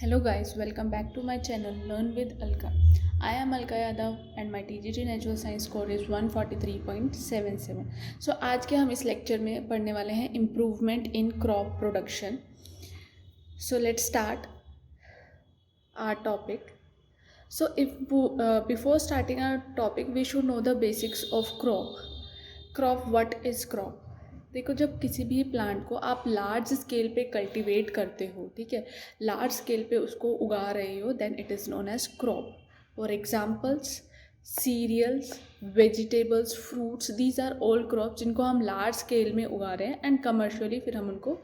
Hello guys, welcome back to my channel Learn with Alka. I am Alka Yadav and my TGT Natural Science score is 143.77. So आज के हम इस lecture में पढ़ने वाले हैं improvement in crop production. So let's start our topic. So before starting our topic, we should know the basics of crop. Crop, what is crop? देखो, जब किसी भी प्लांट को आप लार्ज स्केल पे कल्टीवेट करते हो, ठीक है, लार्ज स्केल पे उसको उगा रहे हो, then it is known as crop. For examples, cereals, vegetables, fruits, these are all crop जिनको हम लार्ज स्केल में उगा रहे हैं एंड कमर्शियली फिर हम उनको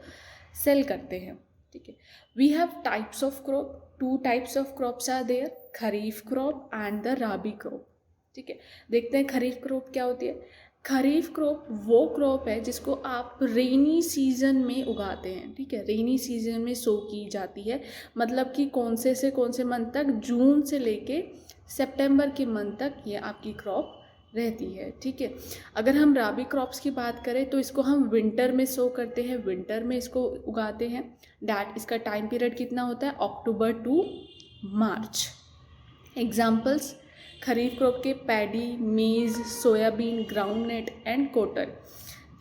सेल करते हैं. ठीक है, we have types of crop. Two types of crops are there, kharif crop and the rabi crop. ठीक है, देखते हैं खरीफ क्रॉप क्या होती है. खरीफ क्रॉप वो क्रॉप है जिसको आप रेनी सीजन में उगाते हैं. ठीक है, रेनी सीजन में सो की जाती है, मतलब कि कौन से कौन से मंथ तक, जून से लेके सितंबर के मंथ तक ये आपकी क्रॉप रहती है. ठीक है, अगर हम राबी क्रॉप्स की बात करें तो इसको हम विंटर में सो करते हैं, विंटर में इसको उगाते हैं. इसका टाइम पीरियड कितना होता है, October to March. Examples kharif crop के paddy, maize, soybean, groundnut and cotton.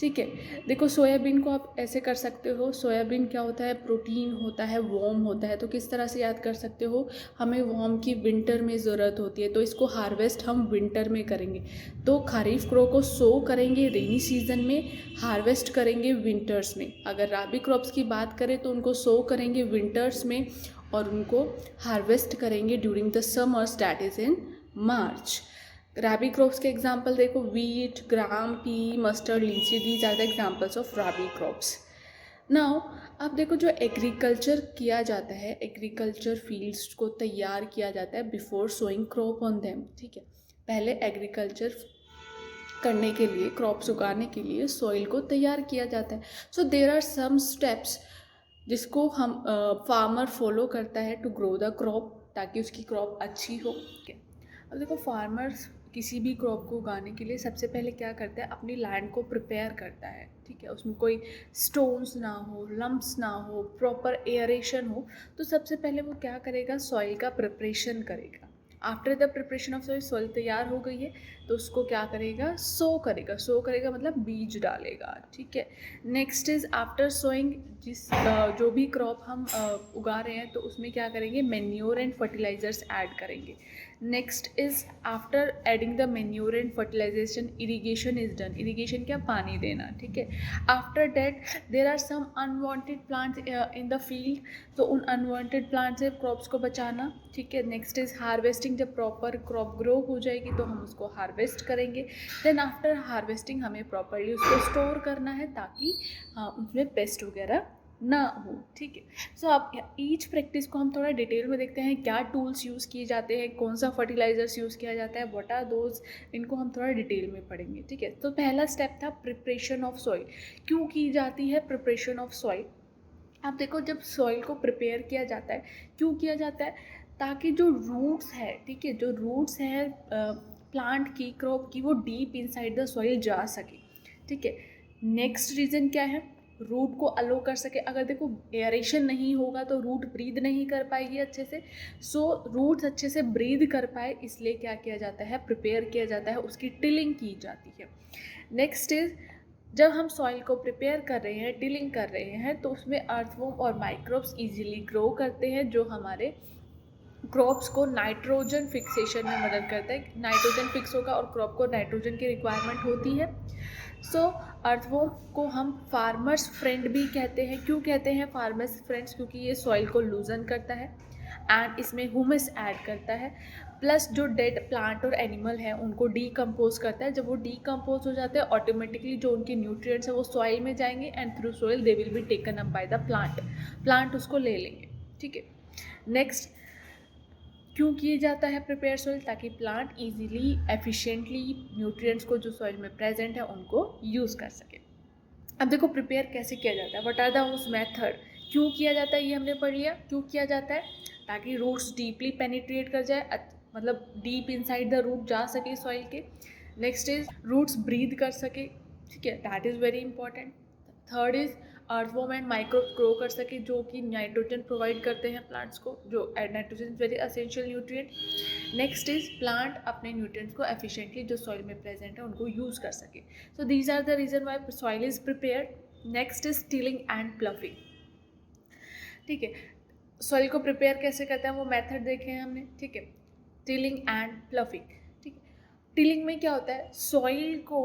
ठीक है, देखो सोयाबीन को आप ऐसे कर सकते हो. सोयाबीन क्या होता है, प्रोटीन होता है, वॉर्म होता है. तो किस तरह से याद कर सकते हो, हमें वॉर्म की विंटर में ज़रूरत होती है, तो इसको हार्वेस्ट हम विंटर में करेंगे. तो खरीफ क्रॉप को सो करेंगे रेनी सीजन में, हार्वेस्ट करेंगे विंटर्स में. अगर राबी क्रॉप्स की बात करें तो उनको सो करेंगे विंटर्स में और उनको हार्वेस्ट करेंगे during the summers, that is in March. Rabi crops के एग्जाम्पल देखो, wheat, gram, pea, mustard, litchi, these are the examples of rabi crops. Now अब देखो, जो एग्रीकल्चर किया जाता है, एग्रीकल्चर फील्ड्स को तैयार किया जाता है before sowing crop on them. ठीक है, पहले एग्रीकल्चर करने के लिए, क्रॉप्स उगाने के लिए सॉइल को तैयार किया जाता है. So there are some steps जिसको हम फार्मर फॉलो करता है टू ग्रो द क्रॉप, ताकि उसकी क्रॉप अच्छी हो. अब देखो, फार्मर्स किसी भी क्रॉप को उगाने के लिए सबसे पहले क्या करता है, अपनी लैंड को प्रिपेयर करता है. ठीक है, उसमें कोई स्टोन्स ना हो, लम्प्स ना हो, प्रॉपर एयरेशन हो. तो सबसे पहले वो क्या करेगा, सॉइल का प्रिपरेशन करेगा. After the preparation of soil, soil तैयार हो गई है तो उसको क्या करेगा, सो करेगा. सो करेगा मतलब बीज डालेगा. ठीक है, नेक्स्ट इज़ आफ्टर सोइंग, जो भी क्रॉप हम उगा रहे हैं तो उसमें क्या करेंगे, मैन्योर एंड फर्टिलाइजर्स ऐड करेंगे. Next is after adding the manure and fertilisation, irrigation is done. Irrigation क्या, पानी देना. ठीक है, after that there are some unwanted plants in the field, तो उन अनवांटेड प्लांट से क्रॉप्स को बचाना. ठीक है, नेक्स्ट इज़ हार्वेस्टिंग. जब प्रॉपर क्रॉप ग्रो हो जाएगी तो हम उसको हार्वेस्ट करेंगे. देन आफ्टर हार्वेस्टिंग हमें प्रॉपरली उसको स्टोर करना है ताकि उसमें पेस्ट वगैरह ना हो. ठीक है, सो अब ईच प्रैक्टिस को हम थोड़ा डिटेल में देखते हैं. क्या टूल्स यूज़ किए जाते हैं, कौन सा फर्टिलाइजर्स यूज़ किया जाता है, व्हाट आर दोज, इनको हम थोड़ा डिटेल में पढ़ेंगे. ठीक है, तो पहला स्टेप था प्रिपरेशन ऑफ सॉइल. क्यों की जाती है प्रिपरेशन ऑफ सॉइल. आप देखो, जब सॉइल को प्रिपेयर किया जाता है, क्यों किया जाता है, ताकि जो रूट्स है, ठीक है, जो रूट्स है प्लांट की, क्रॉप की, वो डीप इनसाइड द सॉइल जा सके. ठीक है, नेक्स्ट रीज़न क्या है, रूट को अलो कर सके. अगर देखो एयरेशन नहीं होगा तो रूट ब्रीद नहीं कर पाएगी अच्छे से. सो रूट्स अच्छे से ब्रीद कर पाए, इसलिए क्या किया जाता है, प्रिपेयर किया जाता है, उसकी टिलिंग की जाती है. नेक्स्ट इज, जब हम सॉइल को प्रिपेयर कर रहे हैं, टिलिंग कर रहे हैं, तो उसमें अर्थवॉर्म और माइक्रोब्स इजीली ग्रो करते हैं, जो हमारे क्रॉप्स को नाइट्रोजन फिक्सेशन में मदद करता है. नाइट्रोजन फिक्स होगा और क्रॉप को नाइट्रोजन की रिक्वायरमेंट होती है. सो अर्थवॉर्म को हम फार्मर्स फ्रेंड भी कहते हैं. क्यों कहते हैं फार्मर्स फ्रेंड्स, क्योंकि ये सॉइल को लूजन करता है एंड इसमें ह्यूमस ऐड करता है. प्लस जो डेड प्लांट और एनिमल है उनको डीकम्पोज करता है. जब वो डीकम्पोज हो जाते हैं, ऑटोमेटिकली जो उनके न्यूट्रिएंट्स है वो सॉइल में जाएंगे and through soil they will be taken up by the plant उसको ले लेंगे. ठीक है, नेक्स्ट, क्यों किया जाता है प्रिपेयर सॉइल, ताकि प्लांट इजीली एफिशिएंटली न्यूट्रिएंट्स को जो सॉइल में प्रेजेंट है उनको यूज़ कर सके. अब देखो प्रिपेयर कैसे किया जाता है, व्हाट आर द उस मेथड. क्यों किया जाता है ये हमने पढ़ लिया. क्यों किया जाता है, ताकि रूट्स डीपली पेनिट्रेट कर जाए, मतलब डीप इनसाइड द रूट जा सके सॉइल के. नेक्स्ट इज रूट्स ब्रीथ कर सके. ठीक है, that is very important. Third is earthworm and microbes grow कर सके, जो कि नाइट्रोजन प्रोवाइड करते हैं प्लांट्स को, जो nitrogen is very essential nutrient. Next is plant अपने न्यूट्रिएंट्स को एफिशिएंटली जो सॉइल में प्रेजेंट है उनको यूज़ कर सके। So these are the reason why soil is prepared. Next is tilling and ploughing. ठीक है, सॉइल को प्रिपेयर कैसे करते हैं वो मेथड देखे हैं हमने। ठीक है, टिलिंग एंड प्लफिंग। ठीक है, टिलिंग में क्या होता है, सॉइल को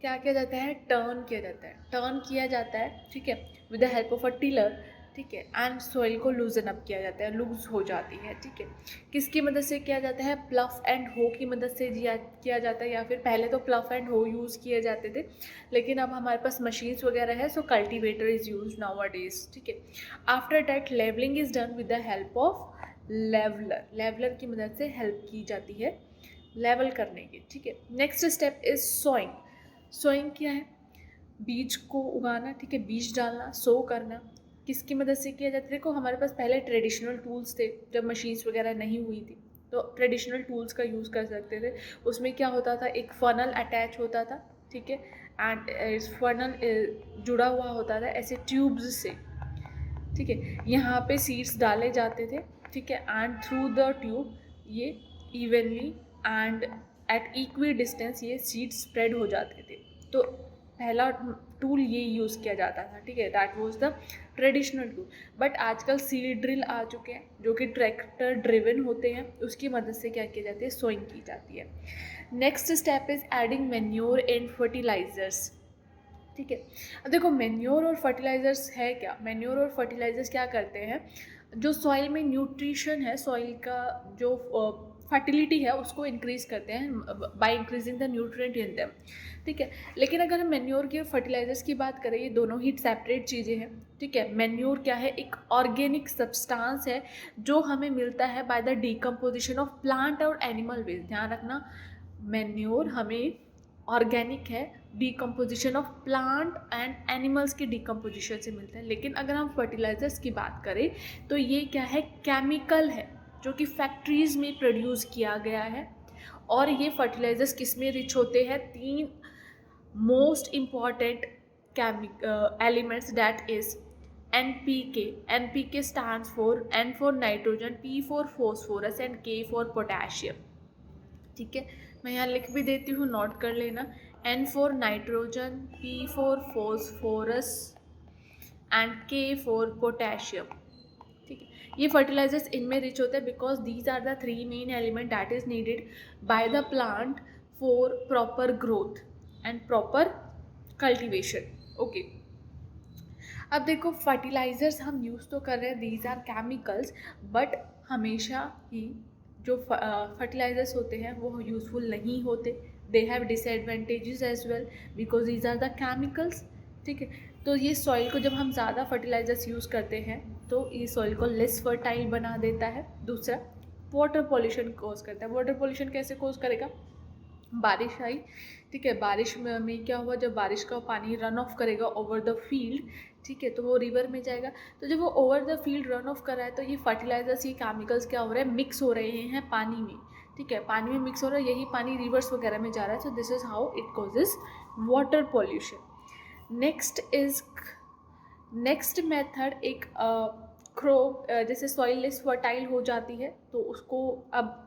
क्या किया जाता है, टर्न किया जाता है, टर्न किया जाता है। ठीक है, with the help of a tiller. ठीक है, एंड सॉइल को लूजन अप किया जाता है, लूज हो जाती है। ठीक है, किसकी मदद से किया जाता है, प्लफ एंड हो की मदद से किया जाता है, या फिर पहले तो प्लफ एंड हो यूज़ किए जाते थे, लेकिन अब हमारे पास मशीन्स वगैरह है, so cultivator is use nowadays. ठीक है, after that leveling is done with the help of leveler. Leveler की मदद से हेल्प की जाती है लेवल करने की। ठीक है, next step is sowing. Sowing क्या है, बीज को उगाना। ठीक है, बीज डालना, सो करना। किसकी मदद से किया जाता है, देखो हमारे पास पहले ट्रेडिशनल टूल्स थे, जब मशीन्स वगैरह नहीं हुई थी तो ट्रेडिशनल टूल्स का यूज़ कर सकते थे। उसमें क्या होता था, एक फनल अटैच होता था। ठीक है, एंड इस फनल जुड़ा हुआ होता था ऐसे ट्यूब्स से। ठीक है, यहाँ पे सीड्स डाले जाते थे। ठीक है, एंड थ्रू द ट्यूब ये evenly and at equidistance ये सीड्स स्प्रेड हो जाते थे। तो पहला टूल ये यूज़ किया जाता था। ठीक है, that was the traditional tool. But आजकल सीड ड्रिल आ चुके हैं जो कि ट्रैक्टर ड्रिवन होते हैं, उसकी मदद से क्या की जाती है, सोइंग की जाती है। Next step is adding manure and fertilisers. ठीक है, अब देखो मैन्योर और फर्टिलाइज़र्स है क्या, मैन्योर और फर्टिलाइज़र्स क्या करते हैं, जो सॉइल में न्यूट्रिशन है, सॉइल का जो फर्टिलिटी है उसको इंक्रीज़ करते हैं by increasing the nutrient in them. ठीक है, लेकिन अगर हम मैन्योर की और फर्टिलाइज़र्स की बात करें, ये दोनों ही सेपरेट चीज़ें हैं। ठीक है, मैन्योर क्या है, एक ऑर्गेनिक सब्सटेंस है जो हमें मिलता है by the decomposition of plant और एनिमल वेस्ट। ध्यान रखना, मैन्योर हमें ऑर्गेनिक है, decomposition of plant and animals की डिकम्पोजिशन से मिलता है। लेकिन अगर हम फर्टिलाइज़र्स की बात करें तो ये क्या है, केमिकल है जो कि फैक्ट्रीज़ में प्रोड्यूस किया गया है। और ये फर्टिलाइज़र्स किस में रिच होते हैं, 3 most important elements, that is NPK। NPK stands for N for nitrogen, P for phosphorus and K for potassium। ठीक है, मैं यहाँ लिख भी देती हूँ, नोट कर लेना। N for nitrogen, P for phosphorus and K for potassium. ठीक है, ये फर्टिलाइजर्स इनमें रिच होते हैं because these are the 3 main element that is needed by the plant for proper growth and proper cultivation. Okay, अब देखो fertilisers हम use तो कर रहे हैं, दीज आर केमिकल्स, बट हमेशा ही जो फर्टिलाइजर्स होते हैं वो यूज़फुल नहीं होते। They have disadvantages as well because these are the chemicals. ठीक है, तो ये सॉइल को जब हम ज़्यादा फर्टिलाइजर्स यूज़ करते हैं तो ये सॉइल को लेस फर्टाइल बना देता है। दूसरा, वाटर पॉल्यूशन कॉज करता है। वाटर पॉल्यूशन कैसे कॉज करेगा, बारिश आई, ठीक है, बारिश में क्या हुआ, जब बारिश का पानी रन ऑफ करेगा ओवर द फील्ड, ठीक है, तो वो रिवर में जाएगा। तो जब वो over the field run of कर रहा है तो ये फर्टिलाइजर्स, ये केमिकल्स क्या हो रहे हैं, मिक्स हो रहे हैं पानी में। ठीक है, पानी में मिक्स हो रहा है, यही पानी रिवर्स वगैरह में जा रहा है। So this is how it causes water pollution. Next method एक क्रॉप, जैसे सॉइल लेस फर्टाइल हो जाती है तो उसको अब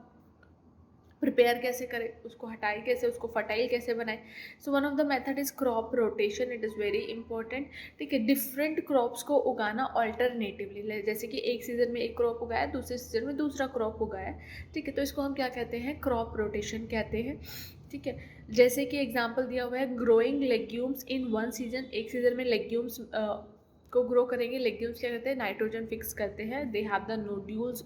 प्रिपेयर कैसे करें, उसको हटाए कैसे, उसको फर्टाइल कैसे बनाए। So one of the method is crop rotation. It is very important. ठीक है, डिफरेंट क्रॉप्स को उगाना ऑल्टरनेटिवली, जैसे कि एक सीज़न में एक क्रॉप उगाया, दूसरे सीज़न में दूसरा क्रॉप उगाया। ठीक है, तो इसको हम क्या कहते हैं, क्रॉप रोटेशन कहते हैं। ठीक है, जैसे कि एग्जाम्पल दिया हुआ है, growing legumes in one season. एक सीज़न में लेग्यूम्स को ग्रो करेंगे। लेग्यूम्स क्या करते हैं, नाइट्रोजन फिक्स करते हैं। They have the nodules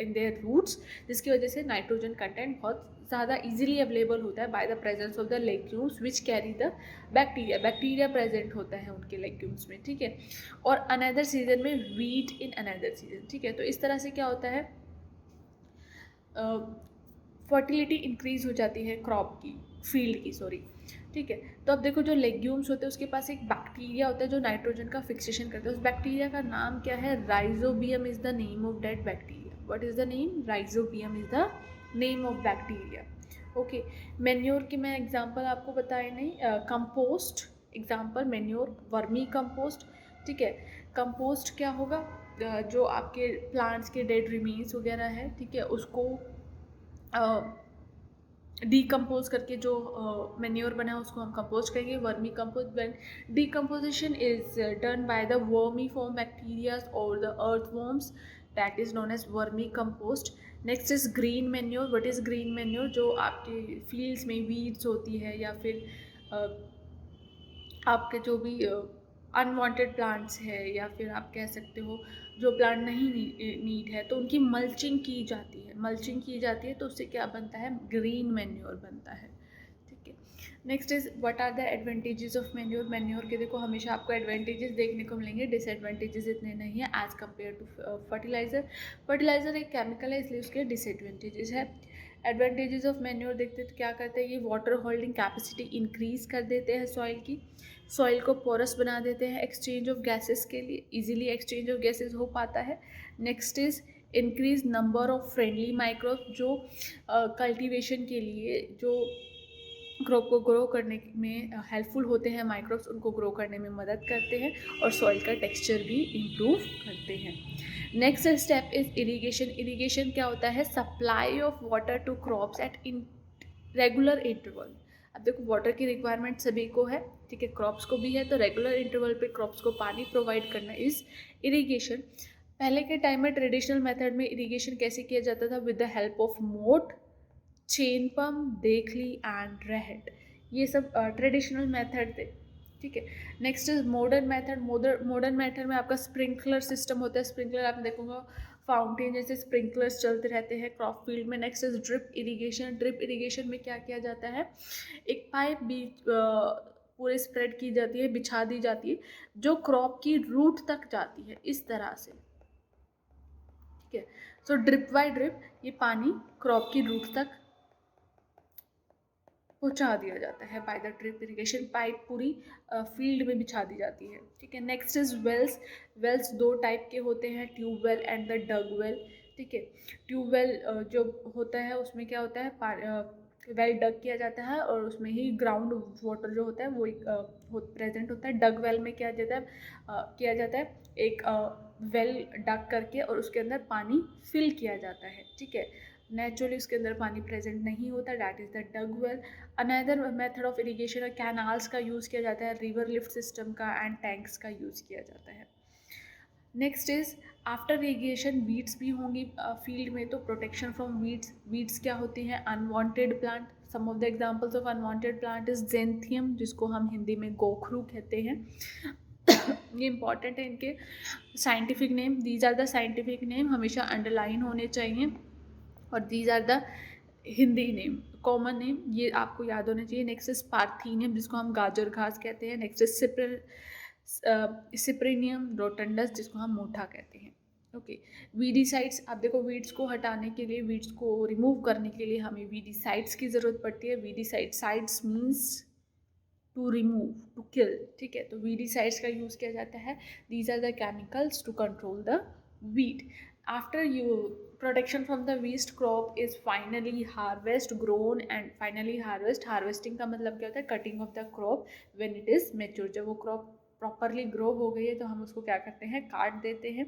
in their roots, जिसकी वजह से नाइट्रोजन कंटेंट बहुत ज़्यादा इजीली अवेलेबल होता है by the presence of the legumes which carry the bacteria. Bacteria present होता है उनके लेग्यूम्स में। ठीक है, और अनदर सीजन में वीट इन अनदर सीजन। ठीक है, तो इस तरह से क्या होता है, फर्टिलिटी इंक्रीज हो जाती है क्रॉप की, फील्ड की, सॉरी। ठीक है, तो अब देखो जो लेग्यूम्स होते हैं उसके पास एक बैक्टीरिया होता है जो नाइट्रोजन का फिक्सेशन करता है। उस बैक्टीरिया का नाम क्या है, rhizobium is the name of that bacteria. What is the name, rhizobium is the name of bacteria. Okay, manure की मैं एग्जांपल आपको बताया नहीं, compost example manure, vermi compost, ठीक है। कंपोस्ट क्या होगा, जो आपके प्लांट्स के डेड रिमेन्स वगैरह है, ठीक है, उसको डीकम्पोज करके जो मैन्योर बना है उसको हम कंपोस्ट कहेंगे, vermicompost. When decomposition is done by the vermi form bacterias और the earthworms, that is known as vermicompost. Next is green manure. What is green manure? जो आपके फील्ड्स में वीड्स होती है या फिर आपके जो भी अनवांटेड प्लांट्स है, या फिर आप कह सकते हो जो प्लांट नहीं नीड है, तो उनकी मल्चिंग की जाती है। मल्चिंग की जाती है तो उससे क्या बनता है? ग्रीन मैन्योर बनता है, ठीक है। Next is what are the advantages of manure? Manure के देखो हमेशा आपको एडवांटेजेस देखने को मिलेंगे, डिसएडवांटेजेस इतने नहीं है as compare to fertiliser. Fertiliser एक केमिकल है इसलिए उसके डिसएडवांटेजेस है। एडवांटेजेस ऑफ मैन्योर देखते तो क्या करते हैं, ये वाटर होल्डिंग कैपेसिटी इंक्रीज कर देते हैं सॉइल की, सॉइल को पोरस बना देते हैं एक्सचेंज ऑफ गैसेस के लिए, इजीली एक्सचेंज ऑफ गैसेस हो पाता है। Next is increase number of friendly microbe, जो कल्टीवेशन के लिए जो क्रॉप को ग्रो करने में हेल्पफुल होते हैं माइक्रोब्स, उनको ग्रो करने में मदद करते हैं और सॉइल का टेक्सचर भी इम्प्रूव करते हैं। Next step is irrigation. Irrigation क्या होता है? Supply of water to crops at in regular interval. अब देखो वाटर की रिक्वायरमेंट सभी को है, ठीक है, क्रॉप्स को भी है, तो रेगुलर इंटरवल पे क्रॉप्स को पानी प्रोवाइड करना इज इरिगेशन। पहले के टाइम में ट्रेडिशनल मेथड में इरिगेशन कैसे किया जाता था? विद द हेल्प ऑफ मोट, चेन पम्प, देखली एंड रेहेड। ये सब ट्रेडिशनल मेथड थे, ठीक है। Next is modern method. Modern method में आपका स्प्रिंकलर सिस्टम होता है। स्प्रिंकलर आपने देखूंगा फाउंटेन जैसे स्प्रिंकलर्स चलते रहते हैं क्रॉप फील्ड में। Next is drip irrigation. Drip irrigation में क्या किया जाता है? एक पाइप भी पूरे स्प्रेड की जाती है, बिछा दी जाती है, जो क्रॉप की रूट तक जाती है, इस तरह से, ठीक है। सो ड्रिप बाय ड्रिप ये पानी क्रॉप की रूट तक पहुँचा दिया जाता है by the drip irrigation. Pipe पूरी फील्ड में बिछा दी जाती है, ठीक है। Next is wells. वेल्स दो टाइप के होते हैं, tubewell and the dug well, ठीक है। ट्यूबवेल जो होता है उसमें क्या होता है, वेल डग किया जाता है और उसमें ही ग्राउंड वाटर जो होता है वो प्रेजेंट होता है। डग वेल में क्या किया जाता है एक वेल डग करके और उसके अंदर पानी फिल किया जाता है, ठीक है। नेचुरली उसके अंदर पानी प्रेजेंट नहीं होता, that is the dug well. Another method of irrigation canals का यूज़ किया जाता है, रिवर लिफ्ट सिस्टम का एंड टैंक्स का यूज़ किया जाता है। Next is after irrigation weeds भी होंगी फील्ड में, तो प्रोटेक्शन फ्रॉम वीड्स। वीड्स क्या होती हैं? Unwanted plant. Some of the examples of unwanted plant is xanthium, जिसको हम हिंदी में गोखरू कहते हैं। ये इंपॉर्टेंट है, इनके scientific name, these are the scientific name हमेशा अंडरलाइन होने चाहिए, और these are the Hindi name, common name, ये आपको याद होना चाहिए। नेक्स्ट इज पार्थीनियम, जिसको हम गाजर घास कहते हैं। नेक्स्ट इज सिप्रेनियम रोटंडस, जिसको हम मोठा कहते हैं, ओके। वीडीसाइड्स, आप देखो वीड्स को हटाने के लिए, वीड्स को रिमूव करने के लिए हमें वीडीसाइड्स की ज़रूरत पड़ती है। Cides means to remove, to kill, ठीक है। तो वीडीसाइड्स का यूज़ किया जाता है। These are the chemicals to control the weed. After protection from the waste crop is finally grown and finally harvesting का मतलब क्या होता है? cutting of the crop when it is mature। जब वो crop properly grow हो गई है तो हम उसको क्या करते हैं? काट देते हैं,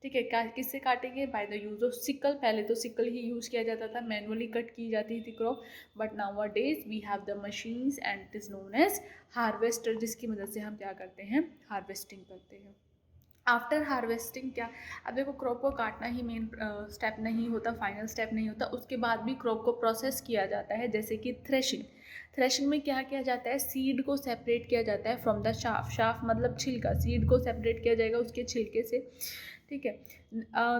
ठीक है। किससे काटेंगे? By the use of sickle. पहले तो सिकल ही यूज़ किया जाता था, मैनुअली कट की जाती थी crop, but nowadays we have the machines and it is known as harvester, जिसकी मदद से हम क्या करते हैं? हार्वेस्टिंग करते हैं। आफ्टर हार्वेस्टिंग क्या? अब देखो क्रॉप को काटना ही मेन स्टेप नहीं होता, फाइनल स्टेप नहीं होता, उसके बाद भी क्रॉप को प्रोसेस किया जाता है, जैसे कि थ्रेशिंग। थ्रेशिंग में क्या किया जाता है? सीड को सेपरेट किया जाता है फ्रॉम द शाफ। शाफ मतलब छिलका, सीड को सेपरेट किया जाएगा उसके छिलके से, ठीक है।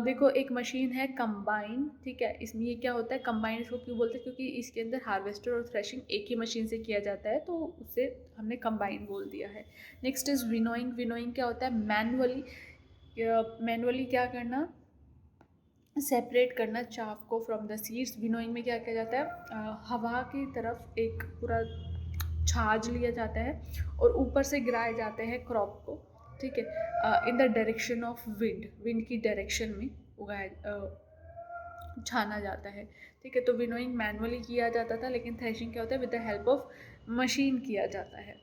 देखो एक मशीन है कंबाइन, ठीक है। इसमें ये क्या होता है? कंबाइन इसको क्यों बोलते हैं? क्योंकि इसके अंदर हार्वेस्टर और थ्रेशिंग एक ही मशीन से किया जाता है, तो उससे हमने कंबाइन बोल दिया है। Next is winnowing. विनोइंग क्या होता है? मैनुअली क्या करना? सेपरेट करना चाफ को फ्रॉम द सीड्स। विनोइंग में क्या किया जाता है? हवा की तरफ एक पूरा छाछ लिया जाता है और ऊपर से गिराए जाते हैं क्रॉप को, ठीक है, in the direction of wind की डायरेक्शन में छाना जाता है, ठीक है। तो विनोइंग मैनुअली किया जाता था, लेकिन थ्रेशिंग क्या होता है? With the help of machine किया जाता है,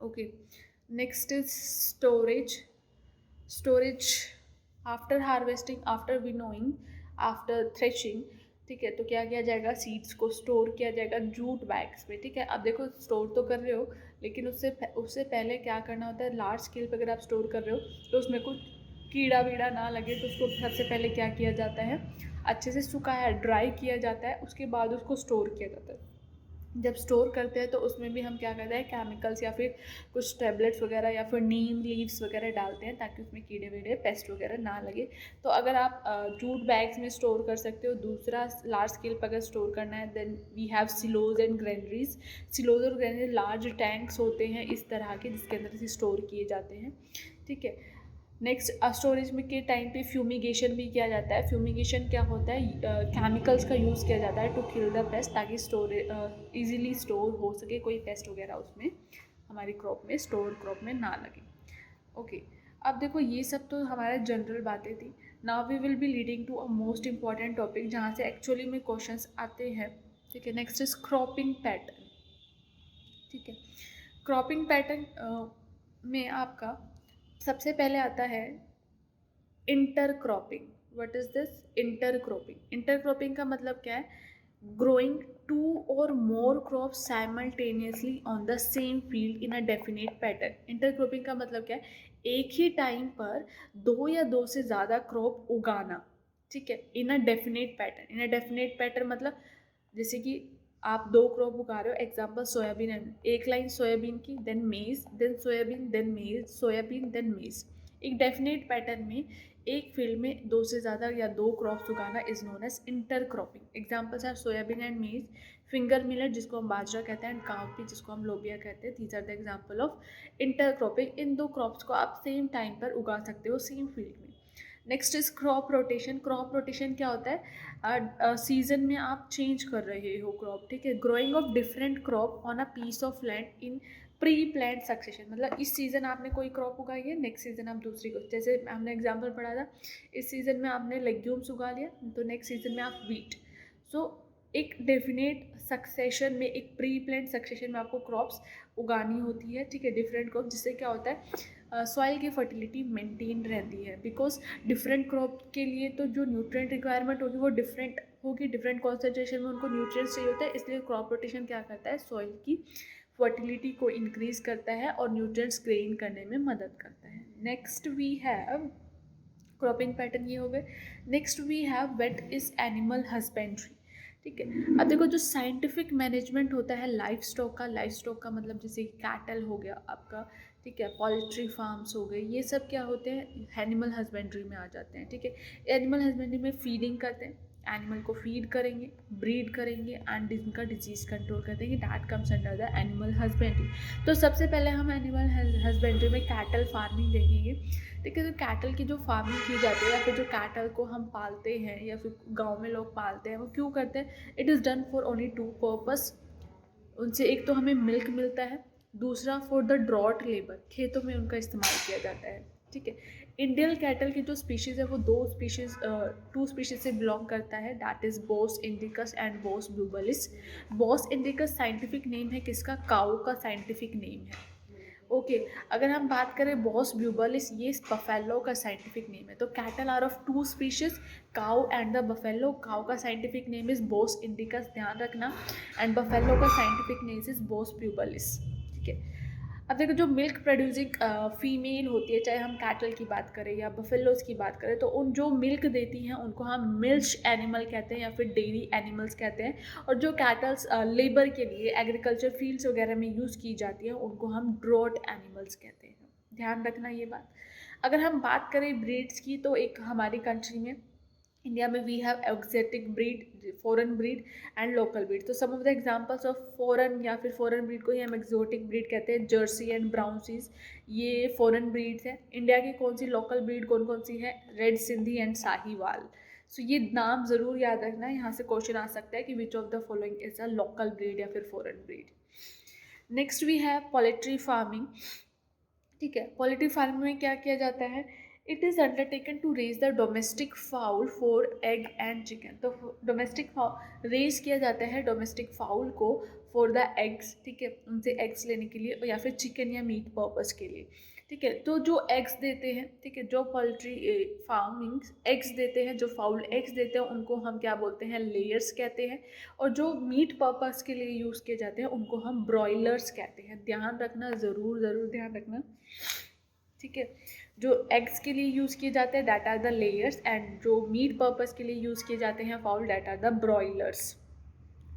okay. Next is storage. Storage after harvesting, after winnowing, after threshing, ठीक है, तो क्या किया जाएगा, सीड्स को स्टोर किया जाएगा जूट बैग्स में, ठीक है. अब देखो स्टोर तो कर रहे हो, लेकिन उससे पहले क्या करना होता है, लार्ज स्केल पर अगर आप स्टोर कर रहे हो तो उसमें कुछ कीड़ा वीड़ा ना लगे, तो उसको सबसे पहले क्या किया जाता है, अच्छे से सुखाया ड्राई किया जाता है, उसके बाद उसको स्टोर किया जाता है. जब स्टोर करते हैं तो उसमें भी हम क्या करते हैं, केमिकल्स या फिर कुछ टैबलेट्स वगैरह या फिर नीम लीव्स वगैरह डालते हैं, ताकि उसमें कीड़े वीड़े पेस्ट वगैरह ना लगे. तो अगर आप जूट बैग्स में स्टोर कर सकते हो. दूसरा, लार्ज स्केल पर अगर स्टोर करना है, then we have silos and granaries. Silos और ग्रेनरी लार्ज टैंक्स होते हैं इस तरह के, जिसके अंदर से स्टोर किए जाते हैं, ठीक है. नेक्स्ट, स्टोरेज में के टाइम पे फ्यूमिगेशन भी किया जाता है. फ्यूमिगेशन क्या होता है, केमिकल्स का यूज़ किया जाता है टू किल द पेस्ट, ताकि इजीली स्टोर हो सके, कोई पेस्ट वगैरह उसमें हमारी क्रॉप में, क्रॉप में ना लगे. ओके, अब देखो ये सब तो हमारा जनरल बातें थी. Now we will be leading to a most important topic, जहाँ से एक्चुअली में क्वेश्चंस आते हैं, ठीक है. नेक्स्ट इज क्रॉपिंग पैटर्न, ठीक है. क्रॉपिंग पैटर्न में आपका सबसे पहले आता है intercropping. What is this, intercropping. Intercropping का मतलब क्या है, ग्रोइंग टू और more crops simultaneously on the same field in a definite pattern. Intercropping का मतलब क्या है, एक ही टाइम पर दो या दो से ज़्यादा क्रॉप उगाना, ठीक है, in a definite pattern. In a definite pattern मतलब जैसे कि आप दो क्रॉप उगा रहे हो, एग्जाम्पल सोयाबीन एंड, एक लाइन सोयाबीन की, then maize, then soybean, then maize, soybean, then maize. एक डेफिनेट पैटर्न में एक फील्ड में दो से ज़्यादा या दो क्रॉप्स उगाना is known as intercropping. Examples are soybean and maize, finger millet जिसको हम बाजरा कहते हैं, एंड काउपी जिसको हम लोबिया कहते हैं. These are the example of intercropping. इन दो क्रॉप्स को आप सेम टाइम पर उगा सकते हो सेम फील्ड में. Next is crop rotation. Crop rotation क्या होता है, सीजन में आप चेंज कर रहे हो क्रॉप, ठीक है. Growing of different crop on a piece of land in pre plant succession. मतलब इस सीज़न आपने कोई क्रॉप उगाई है, नेक्स्ट सीज़न आप दूसरी को, जैसे हमने एग्जांपल पढ़ा था, इस सीज़न में आपने लेग्यूम्स उगा लिया, तो नेक्स्ट सीज़न में आप वीट. सो एक डेफिनेट सक्सेशन में, एक प्री प्लांट सक्सेशन में आपको क्रॉप्स उगानी होती है, ठीक है, डिफरेंट क्रॉप. जिससे क्या होता है, सॉइल की फर्टिलिटी मेंटेन रहती है, बिकॉज डिफरेंट क्रॉप के लिए तो जो न्यूट्रिएंट रिक्वायरमेंट होगी वो डिफरेंट होगी, डिफरेंट कॉन्सेंट्रेशन में उनको न्यूट्रिएंट्स चाहिए होता है. इसलिए क्रॉप रोटेशन क्या करता है, सॉइल की फर्टिलिटी को इंक्रीज करता है और न्यूट्रिएंट्स गेन करने में मदद करता है. Next we have cropping pattern, ये हो गए. Next we have what is animal husbandry, ठीक है. अब देखो जो साइंटिफिक मैनेजमेंट होता है लाइफ स्टॉक का मतलब जैसे कैटल हो गया आपका, ठीक है, पोल्ट्री फार्म्स हो गए, ये सब क्या होते हैं, एनिमल हस्बेंड्री में आ जाते हैं, ठीक है. एनिमल हस्बेंड्री में फीडिंग करते हैं, एनिमल को फीड करेंगे, ब्रीड करेंगे, एंड इनका डिजीज़ कंट्रोल करते हैं, that comes under the animal husbandry. तो सबसे पहले हम एनिमल हस्बेंड्री में कैटल फार्मिंग देखेंगे, ठीक है. तो कैटल की जो फार्मिंग की जाती है, या फिर जो कैटल को हम पालते हैं या फिर गांव में लोग पालते हैं, वो क्यों करते हैं, it is done for only two purpose. उनसे एक तो हमें मिल्क मिलता है, दूसरा फॉर द ड्रॉट लेबर, खेतों में उनका इस्तेमाल किया जाता है, ठीक है. इंडियन कैटल की जो स्पीशीज़ है वो टू स्पीशीज़ से बिलोंग करता है, that is Bos indicus and Bos bubalis. Bos indicus scientific name है किसका, काऊ का साइंटिफिक नेम है. ओके, अगर हम बात करें बॉस ब्यूबलिस, ये बफेलो का साइंटिफिक नेम है. तो cattle are of two species, cow and the buffalo. Cow का scientific name is Bos indicus, ध्यान रखना, एंड बफेलो का scientific name is Bos bubalis, ठीक है. अब देखो जो मिल्क प्रोड्यूसिंग फीमेल होती है, चाहे हम कैटल की बात करें या बफेलोज की बात करें, तो उन जो मिल्क देती हैं उनको हम मिल्च एनिमल कहते हैं या फिर डेयरी एनिमल्स कहते हैं. और जो कैटल्स लेबर के लिए एग्रीकल्चर फील्ड्स वगैरह में यूज़ की जाती हैं उनको हम ड्रॉट एनिमल्स कहते हैं. ध्यान रखना ये बात. अगर हम बात करें ब्रीड्स की, तो एक हमारी कंट्री में, इंडिया में, we have exotic breed, foreign breed and local breed. तो some of the examples of foreign या फिर फॉरेन ब्रीड को ही हम एक्जोटिक ब्रीड कहते हैं. जर्सी एंड ब्राउन सीज, ये फॉरेन ब्रीड्स हैं. इंडिया की कौन सी लोकल ब्रीड कौन कौन सी है, रेड सिंधी एंड साहीवाल. सो ये नाम ज़रूर याद रखना है, यहाँ से क्वेश्चन आ सकता है कि which of the following is a local breed या फिर foreign breed. Next we have poultry farming, ठीक है. पोल्ट्री फार्मिंग में क्या किया जाता है, it is undertaken to raise the domestic fowl for egg and chicken. तो डोमेस्टिक फाउल रेज किया जाता है, डोमेस्टिक फाउल को फॉर द एग्स, ठीक है, उनसे एग्स लेने के लिए, या फिर चिकन या मीट पर्पस के लिए, ठीक है। तो जो एग्स देते हैं, ठीक है, जो पोल्ट्री फार्मिंग एग्स देते हैं, जो फाउल एग्स देते हैं, उनको हम क्या बोलते हैं, लेयर्स कहते हैं। और जो मीट पर्पस के लिए यूज़ किए जाते हैं उनको हम ब्रॉयलर्स कहते हैं। ध्यान रखना, ज़रूर ज़रूर ध्यान रखना, ठीक है। जो एग्स के लिए यूज़ किए जाते हैं that are the layers, and जो मीट पर्पस के लिए यूज़ किए जाते हैं fowl that are the broilers.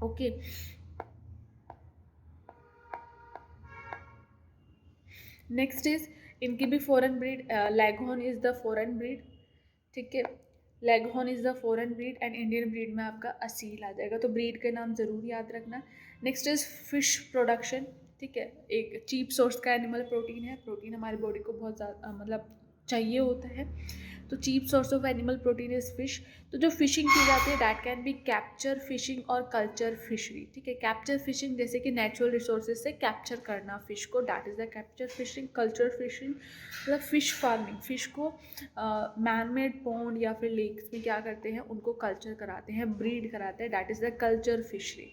Okay, next is इनकी भी foreign breed, leghorn is the foreign breed, ठीक है। Leghorn is the foreign breed and Indian breed में आपका असील आ जाएगा, तो ब्रीड के नाम ज़रूर याद रखना। नेक्स्ट इज फिश प्रोडक्शन, ठीक है। एक चीप सोर्स का एनिमल प्रोटीन है, प्रोटीन हमारी बॉडी को बहुत ज़्यादा मतलब चाहिए होता है, तो cheap source of animal protein is fish. तो जो फिशिंग की जाती है that can be capture fishing और कल्चर फिशरी, ठीक है। कैप्चर फिशिंग जैसे कि नेचुरल रिसोर्सेज से कैप्चर करना फिश को, that is the capture fishing. Culture fishing मतलब फिश फार्मिंग, फिश को मैन मेड पॉन्ड या फिर लेक्स में क्या करते हैं, उनको कल्चर कराते हैं, ब्रीड कराते हैं, that is the culture fishery.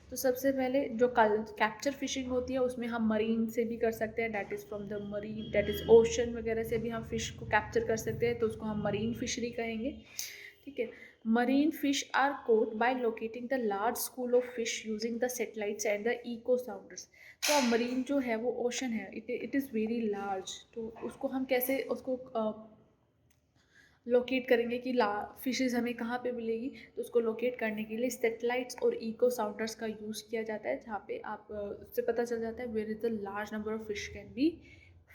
तो सबसे पहले जो कैप्चर फिशिंग होती है उसमें हम मरीन से भी कर सकते हैं, that is from the marine, that is ocean वगैरह से भी हम फिश को कैप्चर कर सकते हैं, तो उसको हम मरीन फिशरी कहेंगे, ठीक है। Marine fish are caught by locating the large school of fish using the satellites and the echo sounders. तो मरीन जो है वो ओशन है, इट इज़ वेरी लार्ज, तो उसको हम कैसे उसको लोकेट करेंगे कि फिशेज़ हमें कहाँ पे मिलेगी, तो उसको लोकेट करने के लिए सेटेलाइट्स और इको साउंडर्स का यूज़ किया जाता है, जहाँ पे आप उससे पता चल जाता है where is the large number of fish can be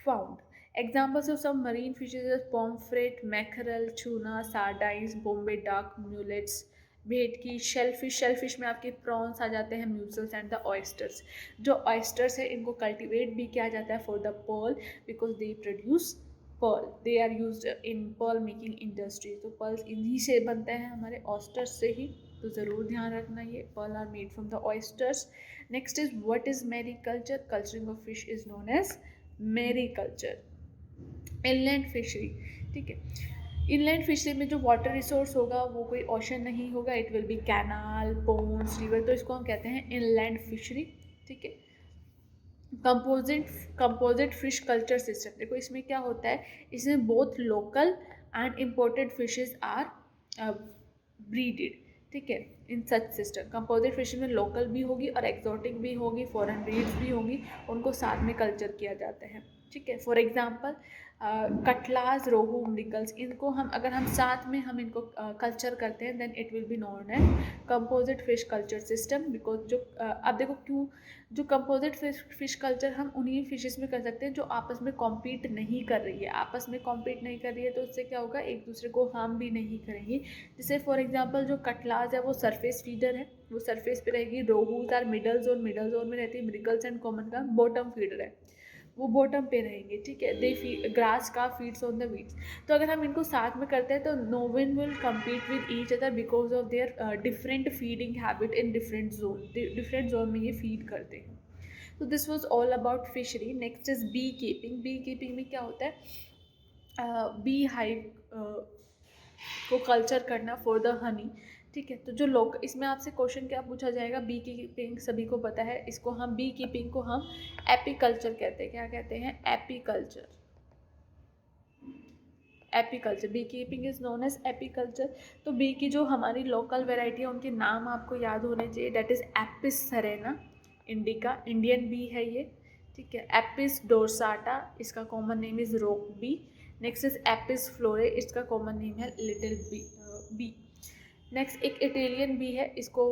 found. Examples of some marine fishes pomfret, mackerel, tuna, sardines, Bombay duck, mullets, bhetki, shellfish. Shellfish में आपके प्रॉन्स आ जाते हैं, म्यूसल्स एंड द ऑयस्टर्स। जो ऑयस्टर्स है इनको कल्टिवेट भी किया जाता है for the pearl, because they produce pearl, they are used in pearl making industry. तो पर्ल्स इन्हीं से बनते हैं, हमारे ऑयस्टर्स से ही, तो ज़रूर ध्यान रखना, ये pearl are made from the oysters. Next is what is mariculture. Culturing of fish is known as mariculture. Inland fishery, ठीक है। इनलैंड फिशरी में जो वाटर रिसोर्स होगा वो कोई ओशन नहीं होगा, it will be canal, ponds, river, तो इसको हम कहते हैं इनलैंड फिशरी, ठीक है। कंपोजिट फिश कल्चर सिस्टम, देखो इसमें क्या होता है, इसमें both local and imported fishes are breeded, ठीक है। In such system composite fish में लोकल भी होगी और एक्सोटिक भी होगी, फॉरेन ब्रीड्स भी होंगी, उनको साथ में कल्चर किया जाता है, ठीक है। फॉर एग्जाम्पल कटलास, रोहू, मृगल्स, इनको हम अगर हम साथ में हम इनको कल्चर करते हैं then it will be known as composite fish culture system. Because जो अब देखो क्यों, जो कंपोजिट फिश कल्चर हम उन्हीं फिशेस में कर सकते हैं जो आपस में कॉम्पीट नहीं कर रही है, आपस में कॉम्पीट नहीं कर रही है, तो उससे क्या होगा, एक दूसरे को हार्म भी नहीं करेंगी। जैसे फॉर एग्जांपल जो कटलास है वो सरफेस फीडर है, वो सरफेस पे रहेगी, रोहूज आर मिडल जोन में रहती है, मृगल्स एंड कॉमन का बॉटम फीडर है, वो बॉटम पे रहेंगे, ठीक है। दे ग्रास का फीड्स ऑन द वीड्स। तो अगर हम इनको साथ में करते हैं तो no one will compete with each other because of their different feeding habit in different zone में ये फीड करते हैं। तो this was all about fishery. Next is bee keeping. Bee keeping में क्या होता है, बी हाइव को कल्चर करना फॉर द हनी, ठीक है। तो जो लोग इसमें आपसे क्वेश्चन क्या पूछा जाएगा, बी कीपिंग सभी को पता है, इसको हम बी कीपिंग को हम एपीकल्चर कहते हैं। क्या कहते हैं, apiculture. Apiculture, bee keeping is known as apiculture. तो बी की जो हमारी लोकल वेराइटी है उनके नाम आपको याद होने चाहिए, that is Apis cerana indica, Indian bee है ये, ठीक है। एपिस डोरसाटा, इसका common name is rock bee. Next is Apis florea, इसका कॉमन नेम है लिटिल बी। नेक्स्ट एक इटालियन बी है, इसको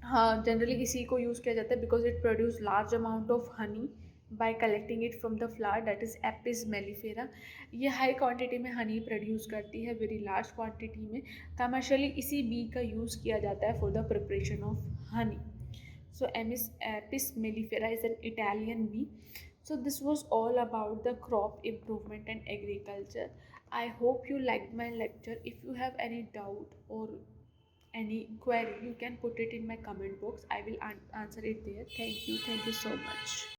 हाँ जनरली इसी को यूज़ किया जाता है because it produce large amount of honey bye collecting it from the flower, that is Apis mellifera. ये हाई क्वांटिटी में हनी प्रोड्यूस करती है, वेरी लार्ज क्वांटिटी में। कमर्शियली इसी बी का यूज़ किया जाता है for the preparation of honey. So Apis mellifera is an Italian bee. So this was all about the crop improvement and agriculture. I hope you liked my lecture. If you have any doubt or any query, you can put it in my comment box. I will answer it there. Thank you so much.